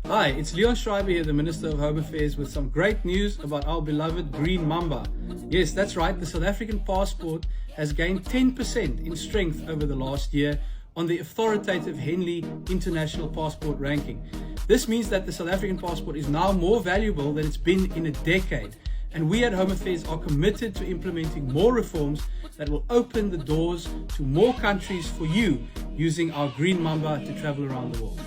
Hi, it's Leo Schreiber here, the Minister of Home Affairs, with some great news about our beloved Green Mamba. Yes, that's right, the South African passport has gained 10% in strength over the last year on the authoritative Henley International Passport Ranking. This means that the South African passport is now more valuable than it's been in a decade. And we at Home Affairs are committed to implementing more reforms that will open the doors to more countries for you using our Green Mamba to travel around the world.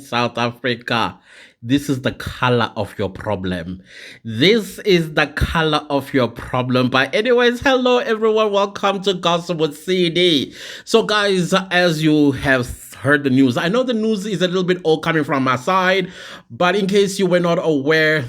South Africa, this is the color of your problem. This is the color of your problem. But anyways, hello everyone. Welcome to Gossip with CD. So guys, as you have heard the news, I know the news is a little bit all coming from my side, but in case you were not aware,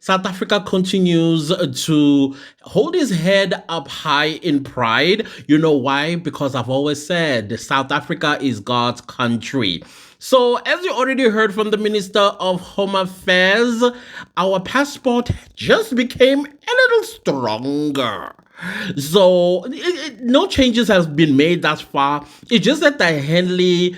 South Africa continues to hold his head up high in pride. You know why? Because I've always said South Africa is God's country. So, as you already heard from the Minister of Home Affairs, our passport just became a little stronger. So, no changes has been made thus far. It's just that the Henley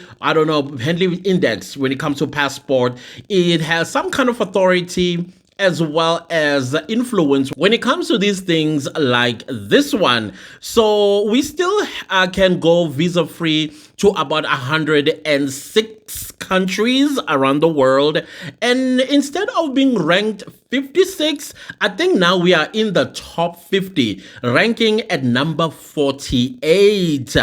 index, when it comes to passport, it has some kind of authority as well as influence when it comes to these things like this one. So we still can go visa free to about 106 countries around the world. And instead of being ranked 56, I think now we are in the top 50, ranking at number 48.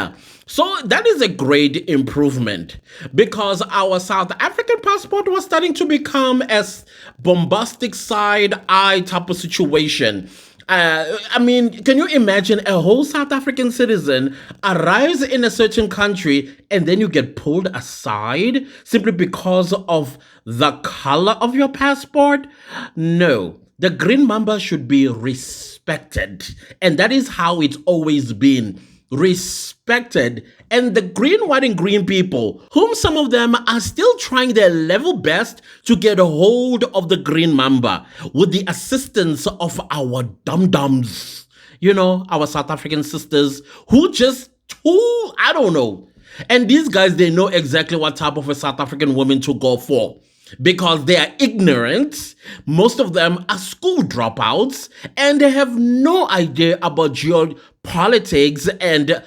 So that is a great improvement because our South African passport was starting to become as bombastic side eye type of situation. Can you imagine a whole South African citizen arrives in a certain country and then you get pulled aside simply because of the color of your passport? No. The Green Mamba should be respected. And that is how it's always been. Respected. And the green, white, and green people, whom some of them are still trying their level best to get a hold of the Green Mamba with the assistance of our dum-dums, our South African sisters I don't know. And these guys, they know exactly what type of a South African woman to go for. Because they are ignorant, most of them are school dropouts, and they have no idea about geopolitics and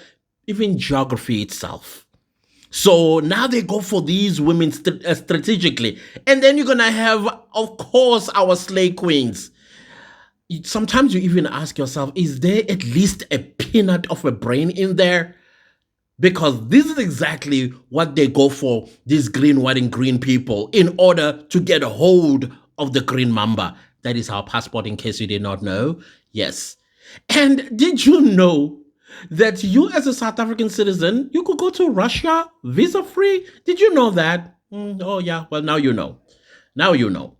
even geography itself. So now they go for these women strategically. And then you're going to have, of course, our slave queens. Sometimes you even ask yourself, is there at least a peanut of a brain in there? Because this is exactly what they go for, these green, white, and green people, in order to get a hold of the Green Mamba. That is our passport, in case you did not know. Yes. And did you know that you, as a South African citizen, you could go to Russia visa-free? Did you know that? Oh, yeah. Well, now you know. Now you know.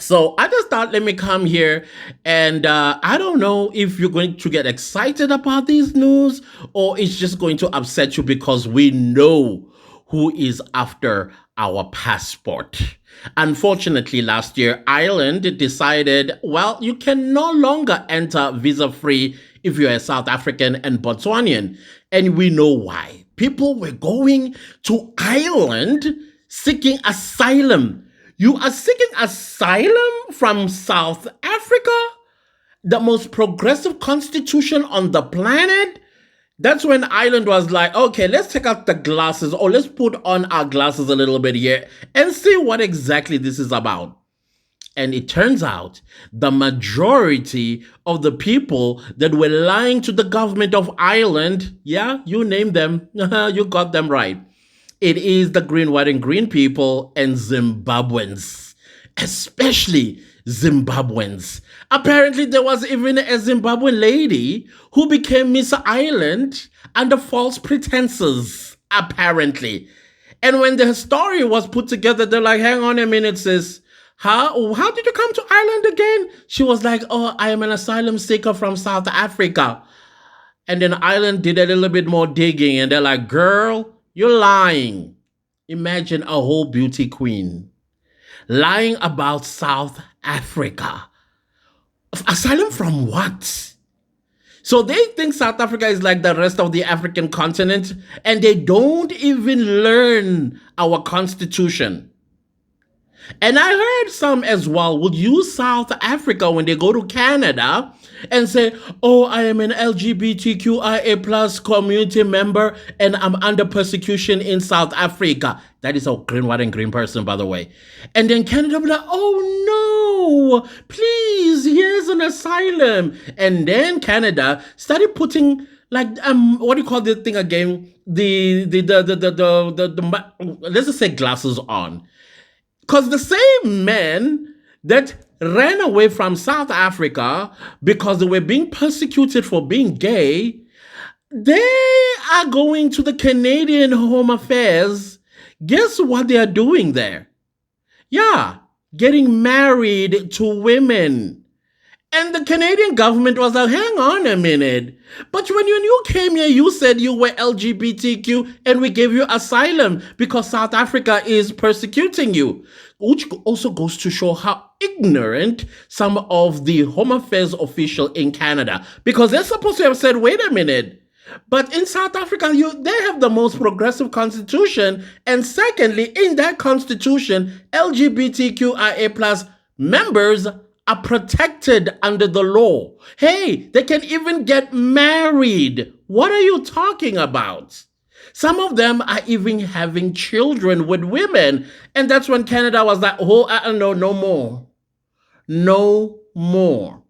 So I just thought, let me come here, and I don't know if you're going to get excited about this news or it's just going to upset you because we know who is after our passport. Unfortunately, last year, Ireland decided, well, you can no longer enter visa-free if you're a South African and Botswanian. And we know why. People were going to Ireland seeking asylum. You are seeking asylum from South Africa, the most progressive constitution on the planet? That's when Ireland was like, okay, let's take out the glasses, or let's put on our glasses a little bit here and see what exactly this is about. And it turns out the majority of the people that were lying to the government of Ireland, yeah, you named them, you got them right. It is the green, white, and green people and Zimbabweans, especially Zimbabweans. Apparently, there was even a Zimbabwean lady who became Miss Ireland under false pretenses, apparently. And when the story was put together, they're like, hang on a minute, sis. How did you come to Ireland again? She was like, oh, I am an asylum seeker from South Africa. And then Ireland did a little bit more digging, and they're like, girl, you're lying. Imagine a whole beauty queen lying about South Africa. Asylum from what? So they think South Africa is like the rest of the African continent, and they don't even learn our constitution. And I heard some as well would use South Africa when they go to Canada and say, oh, I am an LGBTQIA plus community member and I'm under persecution in South Africa. That is a green, white, and green person, by the way. And then Canada will be like, oh no, please, here's an asylum. And then Canada started putting like what do you call the thing again? Let's just say glasses on. Because the same men that ran away from South Africa because they were being persecuted for being gay, they are going to the Canadian Home Affairs. Guess what they are doing there? Yeah, getting married to women. And the Canadian government was like, hang on a minute. But when you came here, you said you were LGBTQ and we gave you asylum because South Africa is persecuting you. Which also goes to show how ignorant some of the Home Affairs officials in Canada, because they're supposed to have said, wait a minute. But in South Africa, they have the most progressive constitution. And secondly, in that constitution, LGBTQIA plus members are protected under the law. Hey, they can even get married. What are you talking about? Some of them are even having children with women. And that's when Canada was like, oh, no more. No more.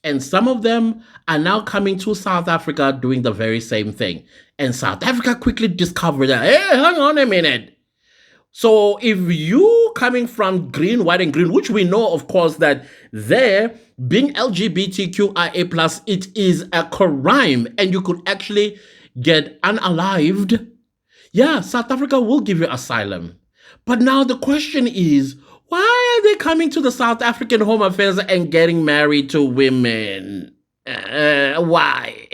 And some of them are now coming to South Africa doing the very same thing. And South Africa quickly discovered that, hey, hang on a minute. So if you coming from green, white, and green, which we know, of course, that there being LGBTQIA+, it is a crime and you could actually get unalived. Yeah, South Africa will give you asylum. But now the question is, why are they coming to the South African Home Affairs and getting married to women? Why?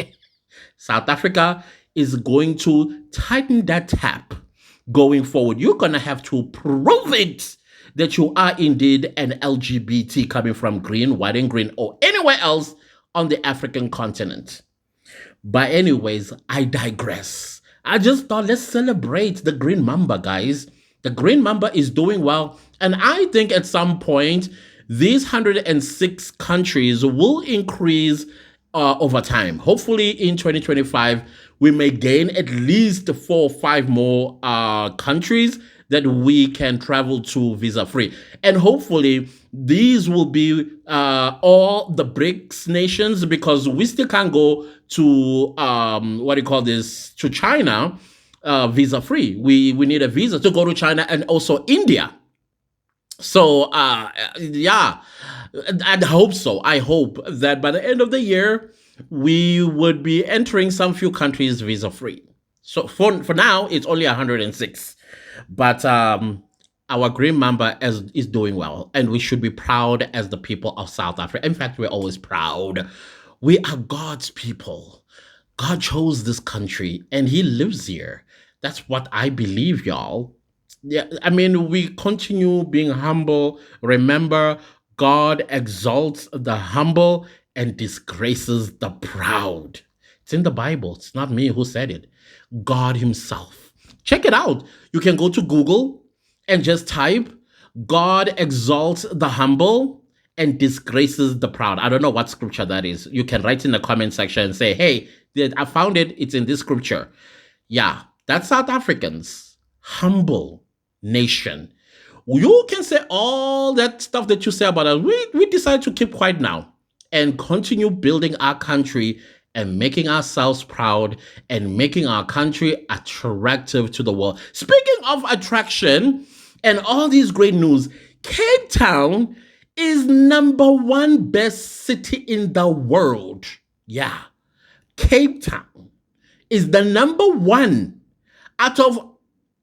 South Africa is going to tighten that tap. Going forward, you're going to have to prove it that you are indeed an LGBT coming from green, white, and green, or anywhere else on the African continent. But anyways, I digress. I just thought let's celebrate the Green Mamba, guys. The Green Mamba is doing well. And I think at some point, these 106 countries will increase over time. Hopefully in 2025, we may gain at least 4 or 5 more countries that we can travel to visa-free. And hopefully, these will be all the BRICS nations, because we still can't go to, to China visa-free. We need a visa to go to China and also India. So, yeah, I hope so. I hope that by the end of the year, we would be entering some few countries visa-free. So for now, it's only 106. But our Green Mamba is doing well. And we should be proud as the people of South Africa. In fact, we're always proud. We are God's people. God chose this country and he lives here. That's what I believe, y'all. Yeah, I mean, we continue being humble. Remember, God exalts the humble and disgraces the proud. It's in the Bible. It's not me who said it. God himself. Check it out. You can go to Google and just type, God exalts the humble and disgraces the proud. I don't know what scripture that is. You can write in the comment section and say, hey, I found it. It's in this scripture. Yeah, that's South Africans. Humble nation. You can say all that stuff that you say about us. We decide to keep quiet now and continue building our country and making ourselves proud and making our country attractive to the world. Speaking of attraction and all these great news, Cape Town is #1 best city in the world. Yeah, Cape Town is the #1 out of,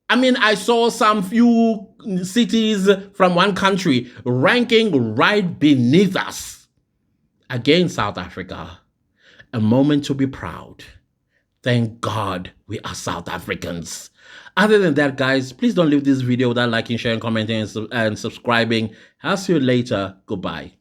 I saw some few cities from one country ranking right beneath us. Again, South Africa, a moment to be proud. Thank God we are South Africans. Other than that, guys, please don't leave this video without liking, sharing, commenting, and subscribing. I'll see you later. Goodbye.